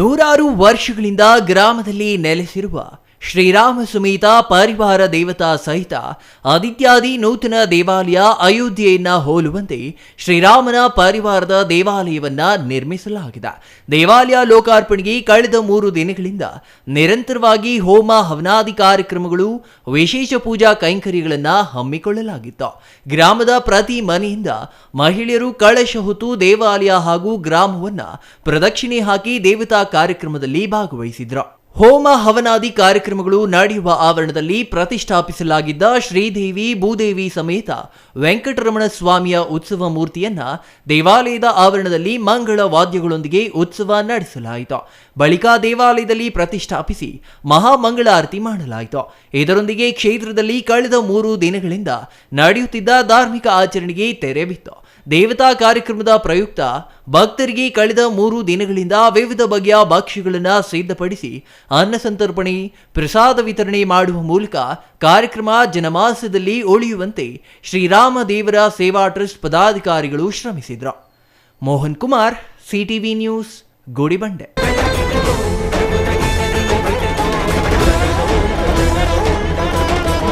ನೂರಾರು ವರ್ಷಗಳಿಂದ ಗ್ರಾಮದಲ್ಲಿ ನೆಲೆಸಿರುವ ಶ್ರೀರಾಮ ಸಮೇತ ಪರಿವಾರ ದೇವತಾ ಸಹಿತ ಆದಿತ್ಯಾದಿ ನೂತನ ದೇವಾಲಯ ಅಯೋಧ್ಯೆಯನ್ನ ಹೋಲುವಂತೆ ಶ್ರೀರಾಮನ ಪರಿವಾರದ ದೇವಾಲಯವನ್ನ ನಿರ್ಮಿಸಲಾಗಿದೆ. ದೇವಾಲಯ ಲೋಕಾರ್ಪಣೆಗೆ ಕಳೆದ 3 ದಿನಗಳಿಂದ ನಿರಂತರವಾಗಿ ಹೋಮ ಹವನಾದಿ ಕಾರ್ಯಕ್ರಮಗಳು, ವಿಶೇಷ ಪೂಜಾ ಕೈಂಕರ್ಯಗಳನ್ನು ಹಮ್ಮಿಕೊಳ್ಳಲಾಗಿತ್ತು. ಗ್ರಾಮದ ಪ್ರತಿ ಮನೆಯಿಂದ ಮಹಿಳೆಯರು ಕಳಶ ಹೊತ್ತು ದೇವಾಲಯ ಹಾಗೂ ಗ್ರಾಮವನ್ನ ಪ್ರದಕ್ಷಿಣೆ ಹಾಕಿ ದೇವತಾ ಕಾರ್ಯಕ್ರಮದಲ್ಲಿ ಭಾಗವಹಿಸಿದ್ರು. ಹೋಮ ಹವನಾದಿ ಕಾರ್ಯಕ್ರಮಗಳು ನಡೆಯುವ ಆವರಣದಲ್ಲಿ ಪ್ರತಿಷ್ಠಾಪಿಸಲಾಗಿದ್ದ ಶ್ರೀದೇವಿ ಭೂದೇವಿ ಸಮೇತ ವೆಂಕಟರಮಣ ಸ್ವಾಮಿಯ ಉತ್ಸವ ಮೂರ್ತಿಯನ್ನ ದೇವಾಲಯದ ಆವರಣದಲ್ಲಿ ಮಂಗಳ ವಾದ್ಯಗಳೊಂದಿಗೆ ಉತ್ಸವ ನಡೆಸಲಾಯಿತು. ಬಳಿಕ ದೇವಾಲಯದಲ್ಲಿ ಪ್ರತಿಷ್ಠಾಪಿಸಿ ಮಹಾಮಂಗಳಾರತಿ ಮಾಡಲಾಯಿತು. ಇದರೊಂದಿಗೆ ಕ್ಷೇತ್ರದಲ್ಲಿ ಕಳೆದ 3 ದಿನಗಳಿಂದ ನಡೆಯುತ್ತಿದ್ದ ಧಾರ್ಮಿಕ ಆಚರಣೆಗೆ ತೆರೆ ಬಿತ್ತು. ದೇವತಾ ಕಾರ್ಯಕ್ರಮದ ಪ್ರಯುಕ್ತ ಭಕ್ತರಿಗೆ ಕಳೆದ 3 ದಿನಗಳಿಂದ ವಿವಿಧ ಬಗೆಯ ಭಕ್ಷ್ಯಗಳನ್ನು ಸಿದ್ಧಪಡಿಸಿ ಅನ್ನ ಸಂತರ್ಪಣೆ, ಪ್ರಸಾದ ವಿತರಣೆ ಮಾಡುವ ಮೂಲಕ ಕಾರ್ಯಕ್ರಮ ಜನಮಾಸದಲ್ಲಿ ಉಳಿಯುವಂತೆ ಶ್ರೀರಾಮ ದೇವರ ಸೇವಾ ಟ್ರಸ್ಟ್ ಪದಾಧಿಕಾರಿಗಳು ಶ್ರಮಿಸಿದ್ರು. Mohan Kumar, CTV news, Gudibande.